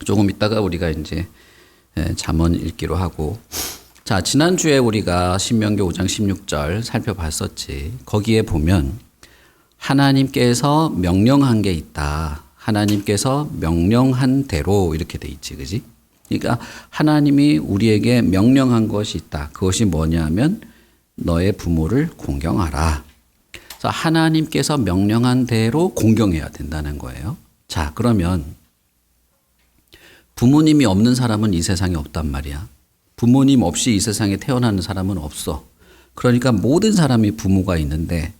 조금 있다가 우리가 이제 잠언 읽기로 하고. 자, 지난주에 우리가 신명기 5장 16절 살펴봤었지. 거기에 보면 하나님께서 명령한 게 있다. 하나님께서 명령한 대로 이렇게 돼 있지. 그지? 그러니까 하나님이 우리에게 명령한 것이 있다. 그것이 뭐냐면 너의 부모를 공경하라. 그래서 하나님께서 명령한 대로 공경해야 된다는 거예요. 자, 그러면 부모님이 없는 사람은 이 세상에 없단 말이야. 부모님 없이 이 세상에 태어나는 사람은 없어. 그러니까 모든 사람이 부모가 있는데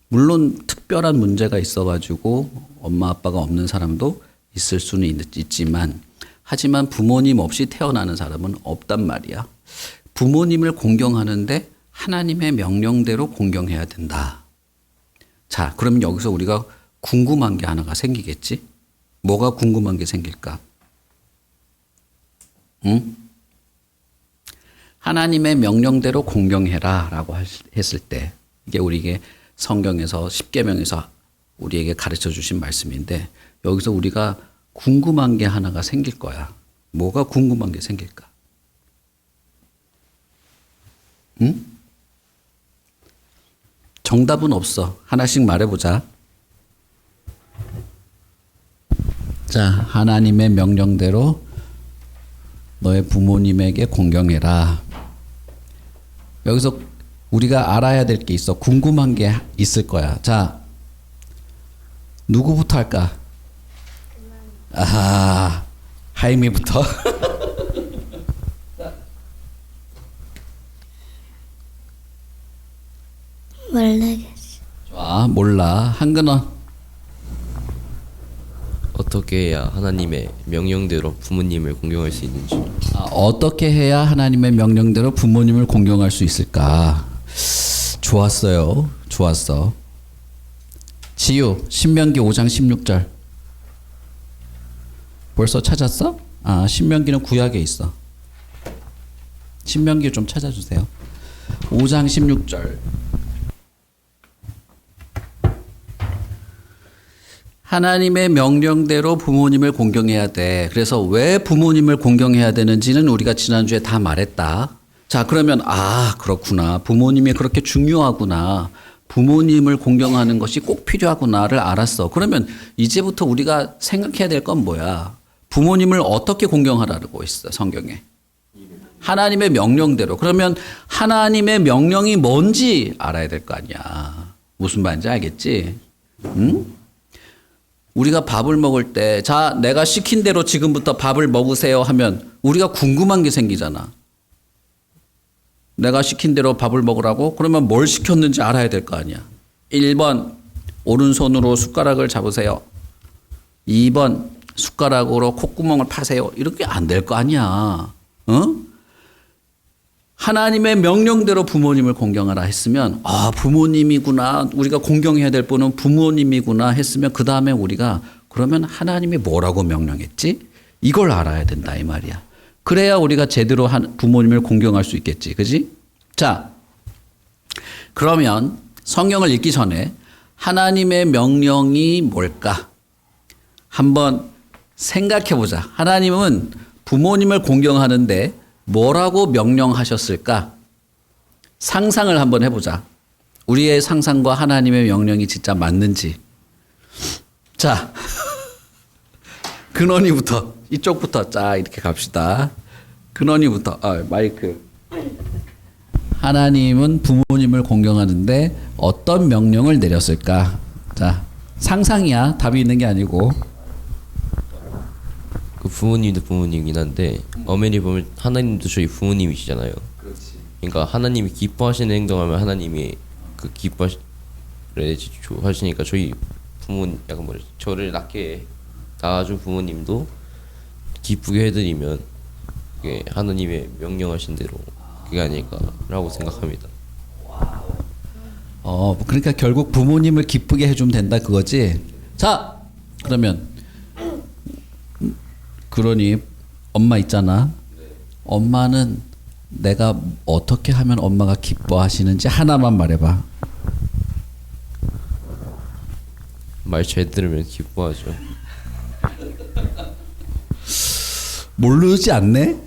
물론 특별한 문제가 있어가지고 엄마 아빠가 없는 사람도 있을 수는 있지만 하지만 부모님 없이 태어나는 사람은 없단 말이야. 부모님을 공경하는데 하나님의 명령대로 공경해야 된다. 자, 그럼 여기서 우리가 궁금한 게 하나가 생기겠지? 뭐가 궁금한 게 생길까? 응? 하나님의 명령대로 공경해라 라고 했을 때 이게 우리에게 성경에서 십계명에서 우리에게 가르쳐 주신 말씀인데 여기서 우리가 궁금한 게 하나가 생길 거야. 뭐가 궁금한 게 생길까? 응? 정답은 없어. 하나씩 말해보자. 자, 하나님의 명령대로 너의 부모님에게 공경해라. 여기서 우리가 알아야 될 게 있어. 궁금한 게 있을 거야. 자, 누구부터 할까? 아하, 하임이부터. 모르겠어. 좋아, 몰라. 한근원. 어떻게 해야 하나님의 명령대로 부모님을 공경할 수 있는지. 어떻게 해야 하나님의 명령대로 부모님을 공경할 수 있을까? 좋았어요. 좋았어. 지유, 신명기 5장 16절. 벌써 찾았어? 아, 신명기는 구약에 있어. 신명기 좀 찾아주세요. 5장 16절. 하나님의 명령대로 부모님을 공경해야 돼. 그래서 왜 부모님을 공경해야 되는지는 우리가 지난주에 다 말했다. 자, 그러면 그렇구나. 부모님이 그렇게 중요하구나. 부모님을 공경하는 것이 꼭 필요하구나를 알았어. 그러면 이제부터 우리가 생각해야 될 건 뭐야? 부모님을 어떻게 공경하라고 있어, 성경에? 하나님의 명령대로. 그러면 하나님의 명령이 뭔지 알아야 될 거 아니야. 무슨 말인지 알겠지? 응? 우리가 밥을 먹을 때, 자, 내가 시킨 대로 지금부터 밥을 먹으세요 하면 우리가 궁금한 게 생기잖아. 내가 시킨 대로 밥을 먹으라고? 그러면 뭘 시켰는지 알아야 될 거 아니야. 1번, 오른손으로 숟가락을 잡으세요. 2번, 숟가락으로 콧구멍을 파세요. 이렇게 안 될 거 아니야. 하나님의 명령대로 부모님을 공경하라 했으면 부모님이구나. 우리가 공경해야 될 분은 부모님이구나 했으면 그 다음에 우리가 그러면 하나님이 뭐라고 명령했지? 이걸 알아야 된다 이 말이야. 그래야 우리가 제대로 부모님을 공경할 수 있겠지. 그지? 자, 그러면 성경을 읽기 전에 하나님의 명령이 뭘까? 한번 생각해 보자. 하나님은 부모님을 공경하는데 뭐라고 명령하셨을까? 상상을 한번 해보자. 우리의 상상과 하나님의 명령이 진짜 맞는지. 자, 근원이부터, 이쪽부터 자 이렇게 갑시다. 근원이부터. 마이크. 하나님은 부모님을 공경하는데 어떤 명령을 내렸을까? 자, 상상이야. 답이 있는 게 아니고. 그 부모님도 부모님이긴 한데 엄연히 보면 하나님도 저희 부모님이시잖아요. 그렇지. 그러니까 하나님이 기뻐하시는 행동하면 하나님이 그 기뻐하시니까 저희 부모 약간 저를 낳게 낳아준 부모님도 기쁘게 해드리면 그게 하나님의 명령하신 대로 그게 아닐까라고 생각합니다. 그러니까 결국 부모님을 기쁘게 해주면 된다 그거지. 자, 그러면 그러니 엄마 있잖아. 엄마는 내가 어떻게 하면 엄마가 기뻐하시는지 하나만 말해봐. 말 잘 들으면 기뻐하죠. 모르지 않네?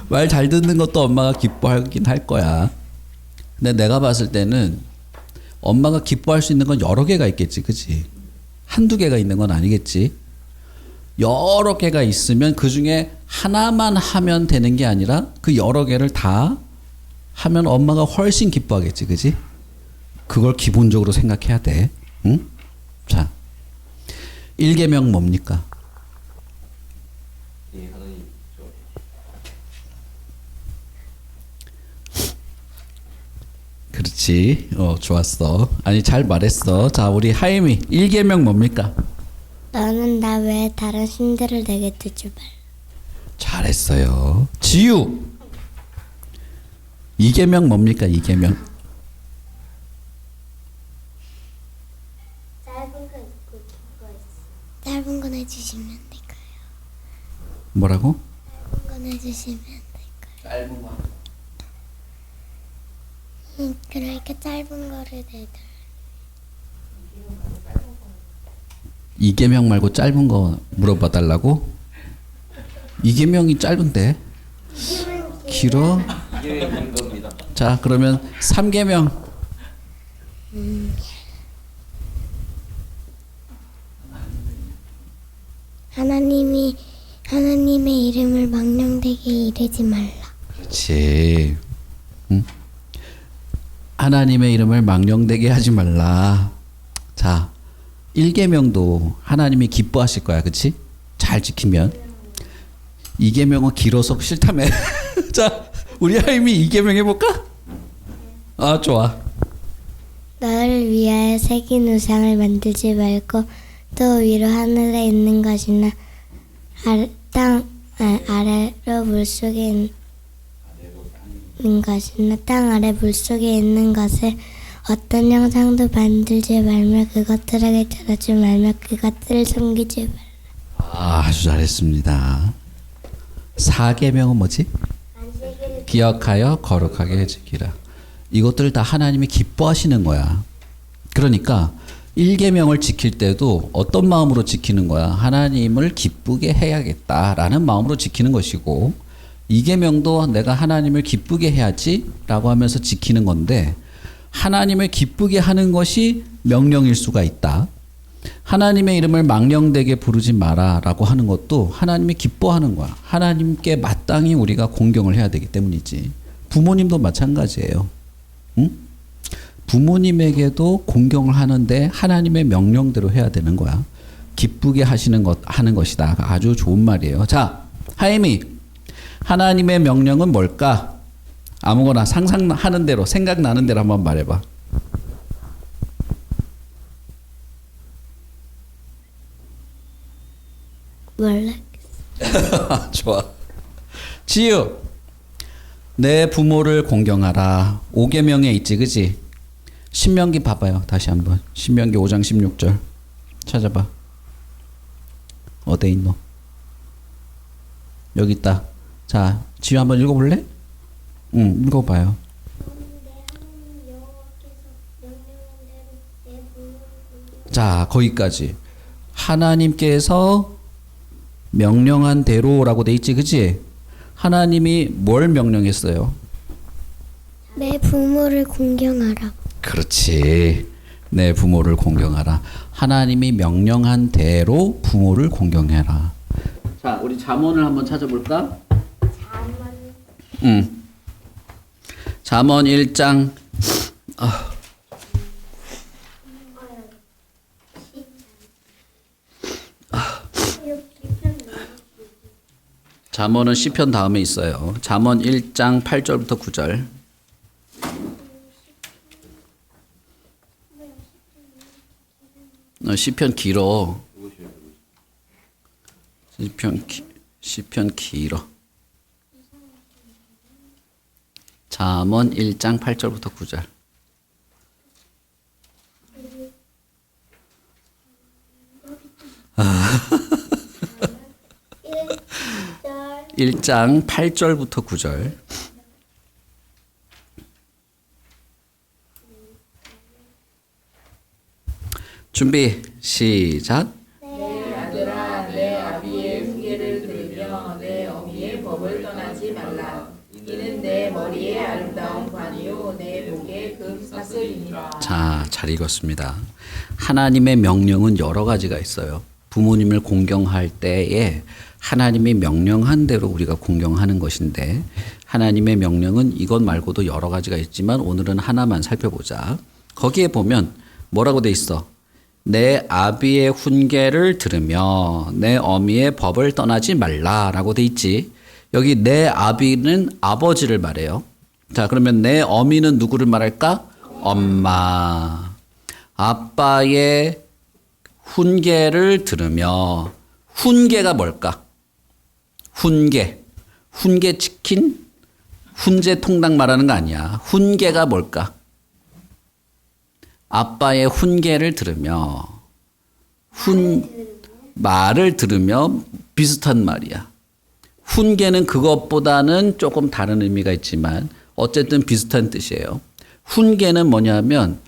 말 잘 듣는 것도 엄마가 기뻐하긴 할 거야. 근데 내가 봤을 때는 엄마가 기뻐할 수 있는 건 여러 개가 있겠지, 그치? 한두 개가 있는 건 아니겠지? 여러 개가 있으면 그 중에 하나만 하면 되는 게 아니라 그 여러 개를 다 하면 엄마가 훨씬 기뻐하겠지, 그치? 그걸 기본적으로 생각해야 돼. 응? 자, 1계명 뭡니까? 예, 하나님 그렇지. 좋았어. 아니, 잘 말했어. 자, 우리 하임이 1계명 뭡니까? 너는 나 외에 다른 신들을 내게 두지 말라. 잘했어요. 지유 2계명 뭡니까? 2계명. 짧은 건 해주시면 될까요? 뭐라고? 짧은 건 해주시면 될까요? 짧은 거. 그러니까 짧은 거를 내달. 2계명 말고 짧은 거 물어봐 달라고? 2계명이 짧은데? 길어? 이게 긴 겁니다. 자, 그러면 3계명. 하나님의 이름을 망령되게 이르지 말라. 그렇지. 응? 하나님의 이름을 망령되게 하지 말라. 자, 1계명도 하나님이 기뻐하실 거야, 그렇지? 잘 지키면. 2계명은 길어서 싫다며. 자, 우리 하임이 2계명 해볼까? 아, 좋아. 너를 위하여 새긴 우상을 만들지 말고 또 위로 하늘에 있는 것이나 아래로 물속에 있는 것이나 땅 아래 물속에 있는 것을 어떤 형상도 만들지 말며 그것들에게 절하지 말며 그것들을 섬기지 말라. 아주 잘했습니다. 4계명은 뭐지? 기억하여 거룩하게 지키라. 이것들을 다 하나님이 기뻐하시는 거야. 그러니까 1계명을 지킬 때도 어떤 마음으로 지키는 거야? 하나님을 기쁘게 해야겠다라는 마음으로 지키는 것이고, 2계명도 내가 하나님을 기쁘게 해야지라고 하면서 지키는 건데, 하나님을 기쁘게 하는 것이 명령일 수가 있다. 하나님의 이름을 망령되게 부르지 마라라고 하는 것도 하나님이 기뻐하는 거야. 하나님께 마땅히 우리가 공경을 해야 되기 때문이지. 부모님도 마찬가지예요. 응? 부모님에게도 공경을 하는데 하나님의 명령대로 해야 되는 거야. 기쁘게 하는 것이다. 아주 좋은 말이에요. 자, 하임이 하나님의 명령은 뭘까? 아무거나 상상하는 대로, 생각나는 대로 한번 말해봐. 몰라. 좋아. 지유, 내 부모를 공경하라. 5계명에 있지, 그지? 신명기 봐봐요. 다시 한번. 신명기 5장 16절 찾아봐. 어디 있노? 여기 있다. 자, 지유 한번 읽어볼래? 응, 읽어봐요. 자, 거기까지. 하나님께서 명령한 대로라고 돼 있지, 그치? 하나님이 뭘 명령했어요? 내 부모를 공경하라. 그렇지. 내 부모를 공경하라. 하나님이 명령한 대로 부모를 공경해라. 자, 우리 잠언을 한번 찾아볼까? 응. 잠언 1장. 잠언은 시편 다음에 있어요. 잠언 1장 8절부터 9절. 시편 길어. 시편 길어. 잠언 1장 8절부터 9절. 아. 1장 8절부터 9절. 준비 시작. 내 머리의 아름다운 관이요 내 목의 금사슬이니라. 자, 잘 읽었습니다. 하나님의 명령은 여러 가지가 있어요. 부모님을 공경할 때에 하나님이 명령한 대로 우리가 공경하는 것인데 하나님의 명령은 이것 말고도 여러 가지가 있지만 오늘은 하나만 살펴보자. 거기에 보면 뭐라고 돼 있어? 내 아비의 훈계를 들으며 내 어미의 법을 떠나지 말라라고 돼 있지. 여기 내 아비는 아버지를 말해요. 자, 그러면 내 어미는 누구를 말할까? 엄마. 아빠의 훈계를 들으며 훈계가 뭘까? 훈계. 훈계 치킨? 훈제 통닭 말하는 거 아니야. 훈계가 뭘까? 아빠의 훈계를 들으며 말을 들으며 비슷한 말이야. 훈계는 그것보다는 조금 다른 의미가 있지만 어쨌든 비슷한 뜻이에요. 훈계는 뭐냐면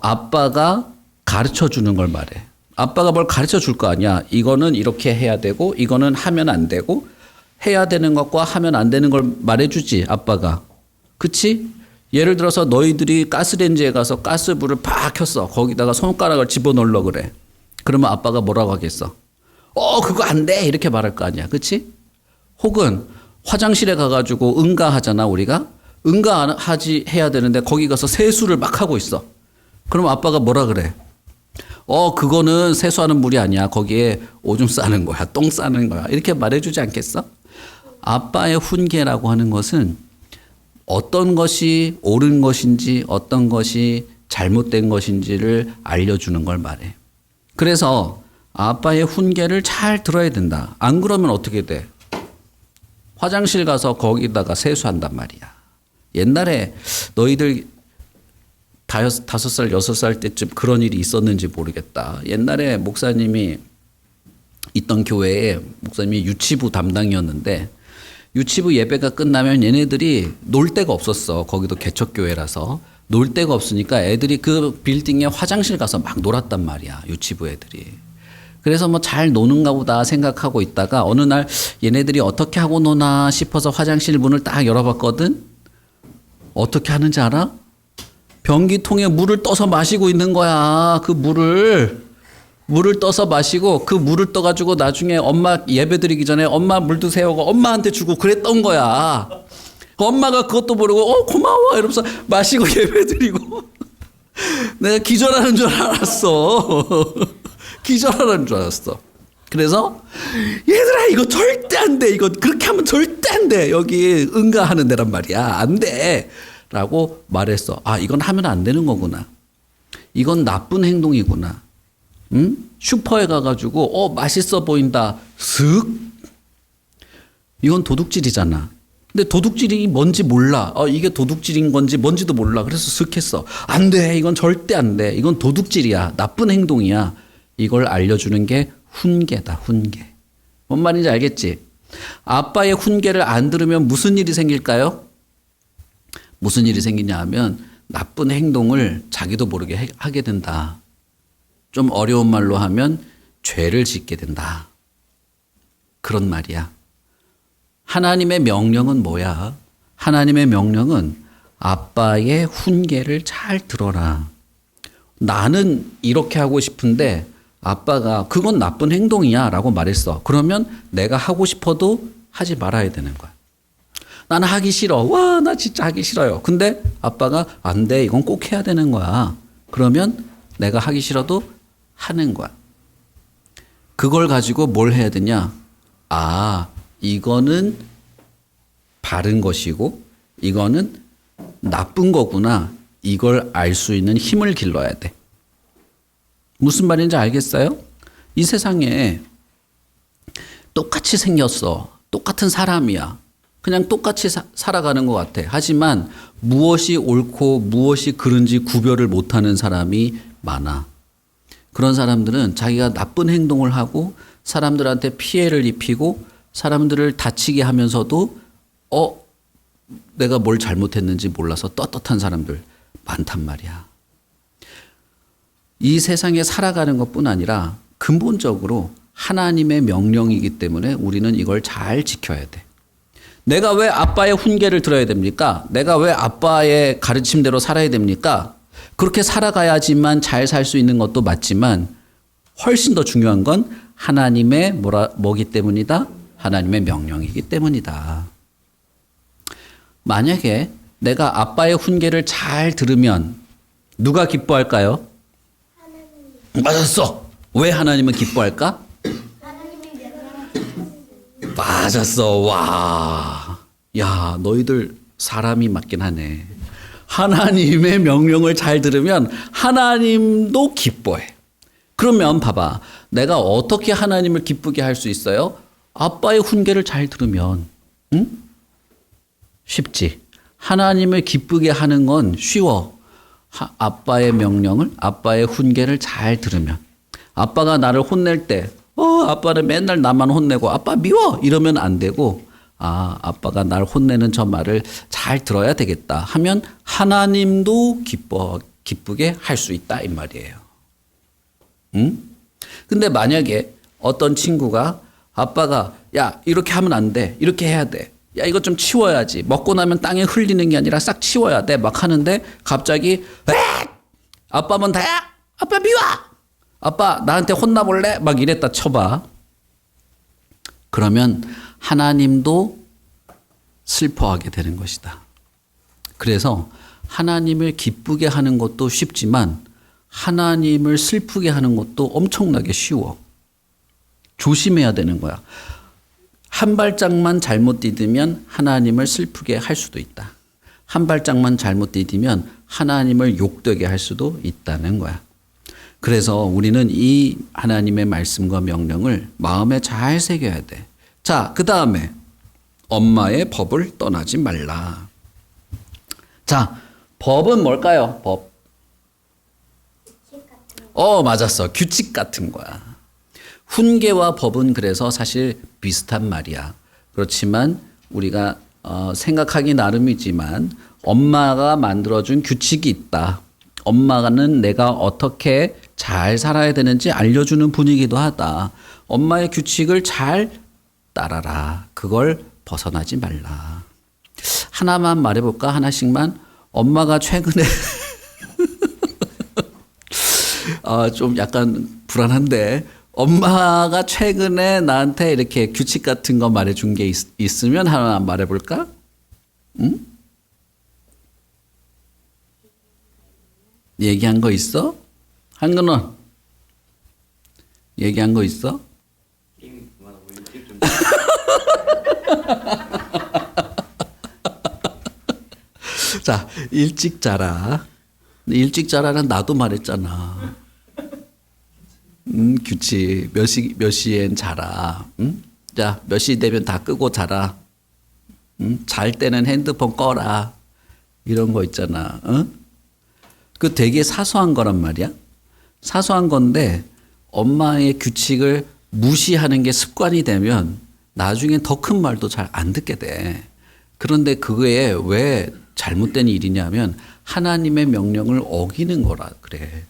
아빠가 가르쳐 주는 걸 말해. 아빠가 뭘 가르쳐 줄 거 아니야. 이거는 이렇게 해야 되고 이거는 하면 안 되고 해야 되는 것과 하면 안 되는 걸 말해주지 아빠가. 그치? 예를 들어서 너희들이 가스레인지에 가서 가스불을 팍 켰어. 거기다가 손가락을 집어넣으려고 그래. 그러면 아빠가 뭐라고 하겠어? 그거 안 돼. 이렇게 말할 거 아니야. 그치? 혹은 화장실에 가가지고 응가하잖아 우리가. 해야 되는데 거기 가서 세수를 막 하고 있어. 그럼 아빠가 뭐라 그래? 그거는 세수하는 물이 아니야. 거기에 오줌 싸는 거야. 똥 싸는 거야. 이렇게 말해주지 않겠어? 아빠의 훈계라고 하는 것은 어떤 것이 옳은 것인지 어떤 것이 잘못된 것인지를 알려주는 걸 말해. 그래서 아빠의 훈계를 잘 들어야 된다. 안 그러면 어떻게 돼? 화장실 가서 거기다가 세수한단 말이야. 옛날에 너희들 5살, 6살 때쯤 그런 일이 있었는지 모르겠다. 옛날에 목사님이 있던 교회에 목사님이 유치부 담당이었는데 유치부 예배가 끝나면 얘네들이 놀 데가 없었어. 거기도 개척교회라서. 놀 데가 없으니까 애들이 그 빌딩에 화장실 가서 막 놀았단 말이야. 유치부 애들이. 그래서 뭐 잘 노는가 보다 생각하고 있다가 어느 날 얘네들이 어떻게 하고 노나 싶어서 화장실 문을 딱 열어봤거든. 어떻게 하는지 알아? 변기통에 물을 떠서 마시고 있는 거야. 그 물을 떠서 마시고 그 물을 떠가지고 나중에 엄마 예배 드리기 전에 엄마 물 드세요. 엄마한테 주고 그랬던 거야. 엄마가 그것도 모르고 고마워 이러면서 마시고 예배 드리고 내가 기절하는 줄 알았어. 기절하는 줄 알았어. 그래서 얘들아 이거 절대 안 돼. 이거 그렇게 하면 절대 안 돼. 여기 응가하는 데란 말이야. 안 돼. 라고 말했어. 이건 하면 안 되는 거구나. 이건 나쁜 행동이구나. 응? 슈퍼에 가가지고 맛있어 보인다. 슥. 이건 도둑질이잖아. 근데 도둑질이 뭔지 몰라. 이게 도둑질인 건지 뭔지도 몰라. 그래서 슥 했어. 안 돼. 이건 절대 안 돼. 이건 도둑질이야. 나쁜 행동이야. 이걸 알려주는 게 훈계다. 훈계. 뭔 말인지 알겠지? 아빠의 훈계를 안 들으면 무슨 일이 생길까요? 무슨 일이 생기냐 하면 나쁜 행동을 자기도 모르게 하게 된다. 좀 어려운 말로 하면 죄를 짓게 된다. 그런 말이야. 하나님의 명령은 뭐야? 하나님의 명령은 아빠의 훈계를 잘 들어라. 나는 이렇게 하고 싶은데 아빠가 그건 나쁜 행동이야 라고 말했어. 그러면 내가 하고 싶어도 하지 말아야 되는 거야. 나는 하기 싫어. 와, 나 진짜 하기 싫어요. 근데 아빠가 안 돼. 이건 꼭 해야 되는 거야. 그러면 내가 하기 싫어도 하는 거야. 그걸 가지고 뭘 해야 되냐? 이거는 바른 것이고 이거는 나쁜 거구나. 이걸 알 수 있는 힘을 길러야 돼. 무슨 말인지 알겠어요? 이 세상에 똑같이 생겼어. 똑같은 사람이야. 그냥 똑같이 살아가는 것 같아. 하지만 무엇이 옳고 무엇이 그른지 구별을 못하는 사람이 많아. 그런 사람들은 자기가 나쁜 행동을 하고 사람들한테 피해를 입히고 사람들을 다치게 하면서도 내가 뭘 잘못했는지 몰라서 떳떳한 사람들 많단 말이야. 이 세상에 살아가는 것뿐 아니라 근본적으로 하나님의 명령이기 때문에 우리는 이걸 잘 지켜야 돼. 내가 왜 아빠의 훈계를 들어야 됩니까? 내가 왜 아빠의 가르침대로 살아야 됩니까? 그렇게 살아가야지만 잘 살 수 있는 것도 맞지만 훨씬 더 중요한 건 하나님의 뭐기 때문이다? 하나님의 명령이기 때문이다. 만약에 내가 아빠의 훈계를 잘 들으면 누가 기뻐할까요? 맞았어. 왜 하나님은 기뻐할까? 맞았어. 와. 야, 너희들 사람이 맞긴 하네. 하나님의 명령을 잘 들으면 하나님도 기뻐해. 그러면 봐봐. 내가 어떻게 하나님을 기쁘게 할 수 있어요? 아빠의 훈계를 잘 들으면. 응? 쉽지. 하나님을 기쁘게 하는 건 쉬워. 아빠의 명령을, 아빠의 훈계를 잘 들으면. 아빠가 나를 혼낼 때, 아빠는 맨날 나만 혼내고 아빠 미워! 이러면 안 되고, 아빠가 날 혼내는 저 말을 잘 들어야 되겠다 하면 하나님도 기쁘게 할 수 있다 이 말이에요. 응? 근데 만약에 어떤 친구가 아빠가 야 이렇게 하면 안 돼. 이렇게 해야 돼. 야 이거 좀 치워야지. 먹고 나면 땅에 흘리는 게 아니라 싹 치워야 돼. 막 하는데 갑자기 아빠면 다야? 아빠 미워! 아빠 나한테 혼나볼래? 막 이랬다 쳐봐. 그러면 하나님도 슬퍼하게 되는 것이다. 그래서 하나님을 기쁘게 하는 것도 쉽지만 하나님을 슬프게 하는 것도 엄청나게 쉬워. 조심해야 되는 거야. 한 발짝만 잘못 디디면 하나님을 슬프게 할 수도 있다. 한 발짝만 잘못 디디면 하나님을 욕되게 할 수도 있다는 거야. 그래서 우리는 이 하나님의 말씀과 명령을 마음에 잘 새겨야 돼. 자, 그 다음에 엄마의 법을 떠나지 말라. 자, 법은 뭘까요? 법. 맞았어. 규칙 같은 거야. 훈계와 법은 그래서 사실 비슷한 말이야. 그렇지만 우리가 생각하기 나름이지만 엄마가 만들어준 규칙이 있다. 엄마는 내가 어떻게 잘 살아야 되는지 알려주는 분이기도 하다. 엄마의 규칙을 잘 따라라. 그걸 벗어나지 말라. 하나만 말해볼까? 하나씩만. 엄마가 최근에 좀 약간 불안한데 엄마가 최근에 나한테 이렇게 규칙 같은 거 말해준 게 있으면 하나 말해볼까? 응? 얘기한 거 있어? 한근원 얘기한 거 있어? 자, 일찍 자라. 일찍 자라는 나도 말했잖아. 규칙. 몇 시엔 자라. 자, 몇 시 되면 다 끄고 자라. 잘 때는 핸드폰 꺼라. 이런 거 있잖아. 그 되게 사소한 거란 말이야. 사소한 건데 엄마의 규칙을 무시하는 게 습관이 되면 나중에 더 큰 말도 잘 안 듣게 돼. 그런데 그게 왜 잘못된 일이냐면 하나님의 명령을 어기는 거라 그래.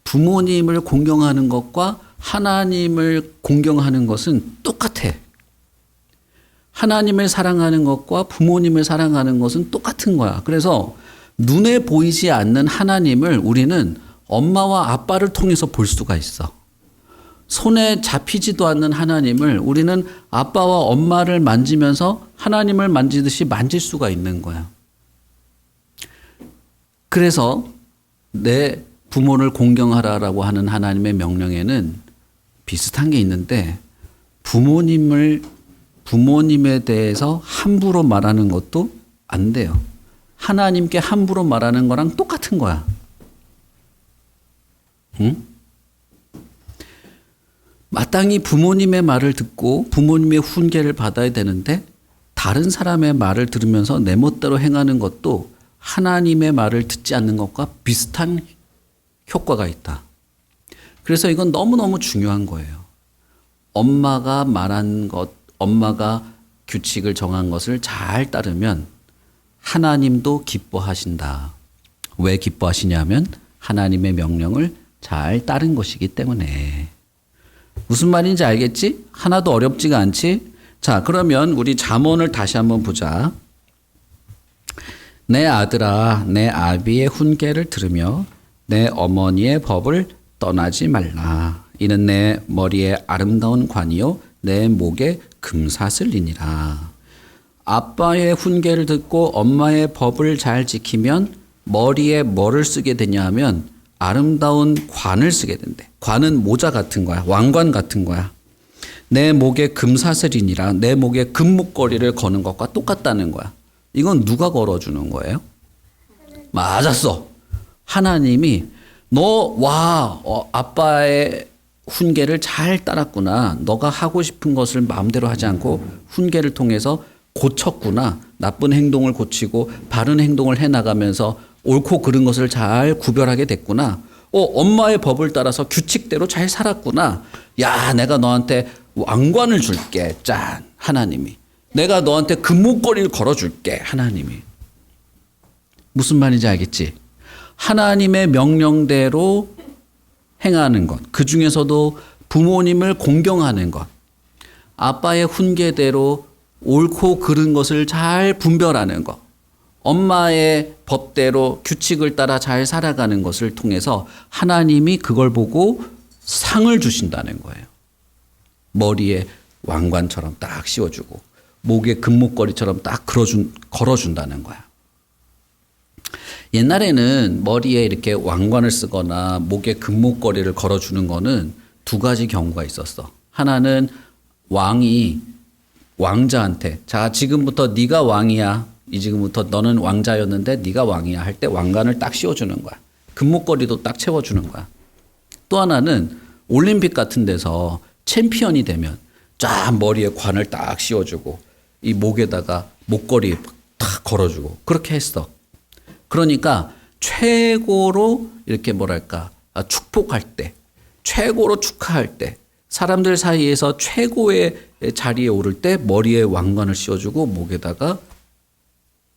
부모님을 공경하는 것과 하나님을 공경하는 것은 똑같아. 하나님을 사랑하는 것과 부모님을 사랑하는 것은 똑같은 거야. 그래서 눈에 보이지 않는 하나님을 우리는 엄마와 아빠를 통해서 볼 수가 있어. 손에 잡히지도 않는 하나님을 우리는 아빠와 엄마를 만지면서 하나님을 만지듯이 만질 수가 있는 거야. 그래서 내 부모를 공경하라라고 하는 하나님의 명령에는 비슷한 게 있는데 부모님에 대해서 함부로 말하는 것도 안 돼요. 하나님께 함부로 말하는 거랑 똑같은 거야. 응? 마땅히 부모님의 말을 듣고 부모님의 훈계를 받아야 되는데 다른 사람의 말을 들으면서 내 멋대로 행하는 것도 하나님의 말을 듣지 않는 것과 비슷한 효과가 있다. 그래서 이건 너무너무 중요한 거예요. 엄마가 말한 것, 엄마가 규칙을 정한 것을 잘 따르면 하나님도 기뻐하신다. 왜 기뻐하시냐면 하나님의 명령을 잘 따른 것이기 때문에. 무슨 말인지 알겠지? 하나도 어렵지가 않지? 자, 그러면 우리 잠언을 다시 한번 보자. 내 아들아, 내 아비의 훈계를 들으며 내 어머니의 법을 떠나지 말라. 이는 내 머리에 아름다운 관이요 내 목에 금사슬이니라. 아빠의 훈계를 듣고 엄마의 법을 잘 지키면 머리에 뭐를 쓰게 되냐 하면 아름다운 관을 쓰게 된대. 관은 모자 같은 거야. 왕관 같은 거야. 내 목에 금사슬이니라. 내 목에 금목걸이를 거는 것과 똑같다는 거야. 이건 누가 걸어주는 거예요? 맞았어. 하나님이 아빠의 훈계를 잘 따랐구나. 너가 하고 싶은 것을 마음대로 하지 않고 훈계를 통해서 고쳤구나. 나쁜 행동을 고치고 바른 행동을 해나가면서 옳고 그른 것을 잘 구별하게 됐구나. 엄마의 법을 따라서 규칙대로 잘 살았구나. 야, 내가 너한테 왕관을 줄게. 짠. 하나님이. 내가 너한테 금목걸이를 걸어줄게. 하나님이. 무슨 말인지 알겠지? 하나님의 명령대로 행하는 것. 그 중에서도 부모님을 공경하는 것. 아빠의 훈계대로 옳고 그른 것을 잘 분별하는 것. 엄마의 법대로 규칙을 따라 잘 살아가는 것을 통해서 하나님이 그걸 보고 상을 주신다는 거예요. 머리에 왕관처럼 딱 씌워주고 목에 금목걸이처럼 딱 걸어준다는 거야. 옛날에는 머리에 이렇게 왕관을 쓰거나 목에 금목걸이를 걸어주는 거는 두 가지 경우가 있었어. 하나는 왕이 왕자한테 자, 지금부터 네가 왕이야. 지금부터 너는 왕자였는데 네가 왕이야 할 때 왕관을 딱 씌워주는 거야. 금목걸이도 딱 채워주는 거야. 또 하나는 올림픽 같은 데서 챔피언이 되면 쫙 머리에 관을 딱 씌워주고 이 목에다가 목걸이 딱 걸어주고 그렇게 했어. 그러니까 최고로 이렇게 축복할 때, 최고로 축하할 때, 사람들 사이에서 최고의 자리에 오를 때 머리에 왕관을 씌워주고 목에다가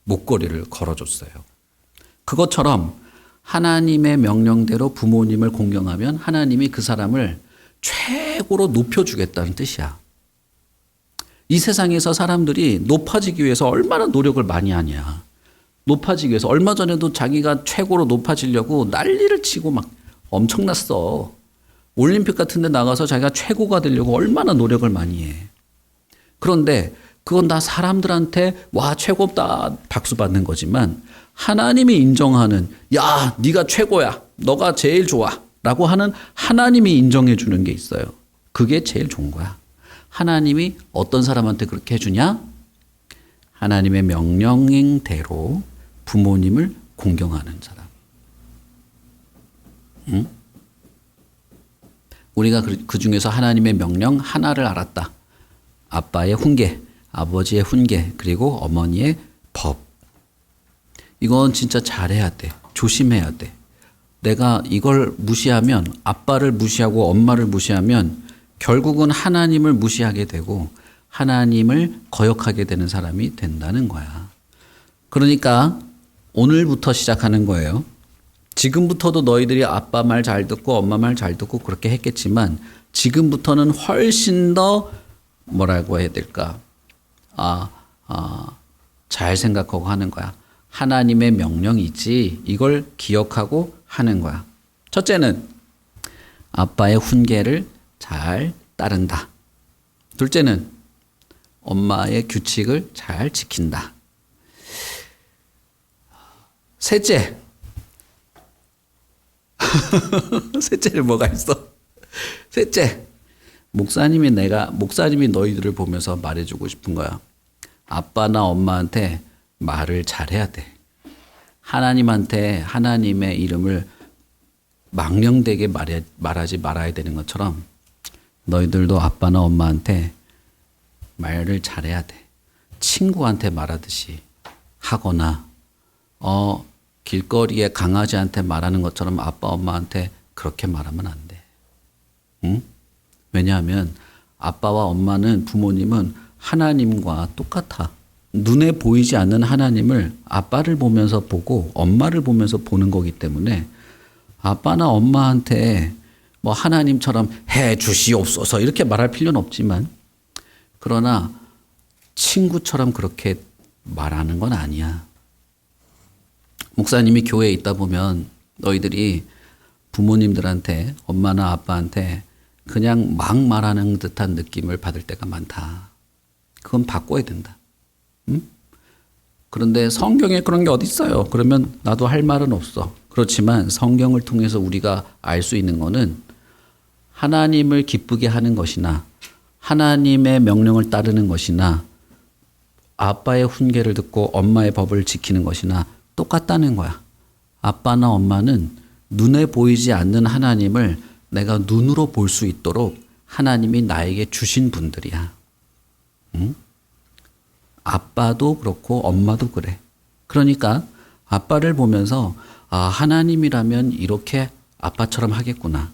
목걸이를 걸어줬어요. 그것처럼 하나님의 명령대로 부모님을 공경하면 하나님이 그 사람을 최고로 높여주겠다는 뜻이야. 이 세상에서 사람들이 높아지기 위해서 얼마나 노력을 많이 하냐. 높아지기 위해서 얼마 전에도 자기가 최고로 높아지려고 난리를 치고 막 엄청났어. 올림픽 같은 데 나가서 자기가 최고가 되려고 얼마나 노력을 많이 해. 그런데 그건 다 사람들한테 와 최고다 박수 받는 거지만 하나님이 인정하는 야 네가 최고야. 너가 제일 좋아. 라고 하는 하나님이 인정해 주는 게 있어요. 그게 제일 좋은 거야. 하나님이 어떤 사람한테 그렇게 해주냐? 하나님의 명령대로 부모님을 공경하는 사람. 응? 우리가 그 중에서 하나님의 명령 하나를 알았다. 아빠의 훈계, 아버지의 훈계, 그리고 어머니의 법. 이건 진짜 잘해야 돼. 조심해야 돼. 내가 이걸 무시하면, 아빠를 무시하고 엄마를 무시하면 결국은 하나님을 무시하게 되고 하나님을 거역하게 되는 사람이 된다는 거야. 그러니까 오늘부터 시작하는 거예요. 지금부터도 너희들이 아빠 말 잘 듣고 엄마 말 잘 듣고 그렇게 했겠지만 지금부터는 훨씬 더 뭐라고 해야 될까? 잘 생각하고 하는 거야. 하나님의 명령이지 이걸 기억하고 하는 거야. 첫째는 아빠의 훈계를 잘 따른다. 둘째는 엄마의 규칙을 잘 지킨다. 셋째. 셋째는 뭐가 있어? 셋째. 목사님이 너희들을 보면서 말해주고 싶은 거야. 아빠나 엄마한테 말을 잘해야 돼. 하나님한테 하나님의 이름을 망령되게 말하지 말아야 되는 것처럼 너희들도 아빠나 엄마한테 말을 잘해야 돼. 친구한테 말하듯이 하거나 길거리에 강아지한테 말하는 것처럼 아빠 엄마한테 그렇게 말하면 안 돼. 응? 왜냐하면 아빠와 엄마는 부모님은 하나님과 똑같아. 눈에 보이지 않는 하나님을 아빠를 보면서 보고 엄마를 보면서 보는 거기 때문에 아빠나 엄마한테 뭐 하나님처럼 해 주시옵소서 이렇게 말할 필요는 없지만 그러나 친구처럼 그렇게 말하는 건 아니야. 목사님이 교회에 있다 보면 너희들이 부모님들한테, 엄마나 아빠한테 그냥 막 말하는 듯한 느낌을 받을 때가 많다. 그건 바꿔야 된다. 응? 그런데 성경에 그런 게 어디 있어요? 그러면 나도 할 말은 없어. 그렇지만 성경을 통해서 우리가 알 수 있는 거는 하나님을 기쁘게 하는 것이나 하나님의 명령을 따르는 것이나 아빠의 훈계를 듣고 엄마의 법을 지키는 것이나 똑같다는 거야. 아빠나 엄마는 눈에 보이지 않는 하나님을 내가 눈으로 볼 수 있도록 하나님이 나에게 주신 분들이야. 응? 아빠도 그렇고 엄마도 그래. 그러니까 아빠를 보면서 아, 하나님이라면 이렇게 아빠처럼 하겠구나.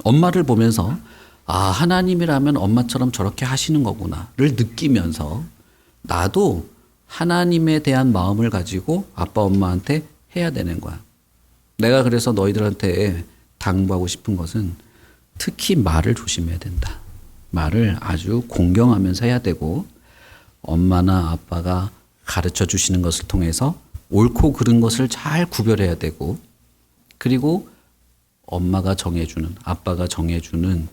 엄마를 보면서 아, 하나님이라면 엄마처럼 저렇게 하시는 거구나를 느끼면서 나도 하나님에 대한 마음을 가지고 아빠, 엄마한테 해야 되는 거야. 내가 그래서 너희들한테 당부하고 싶은 것은 특히 말을 조심해야 된다. 말을 아주 공경하면서 해야 되고 엄마나 아빠가 가르쳐 주시는 것을 통해서 옳고 그른 것을 잘 구별해야 되고 그리고 엄마가 정해주는 아빠가 정해주는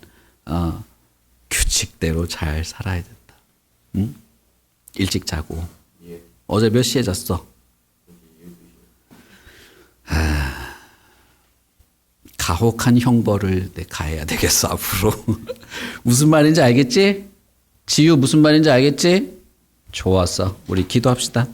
규칙대로 잘 살아야 된다. 응? 일찍 자고 어제 몇 시에 잤어? 가혹한 형벌을 가해야 되겠어 앞으로. 무슨 말인지 알겠지? 지유 무슨 말인지 알겠지? 좋았어. 우리 기도합시다.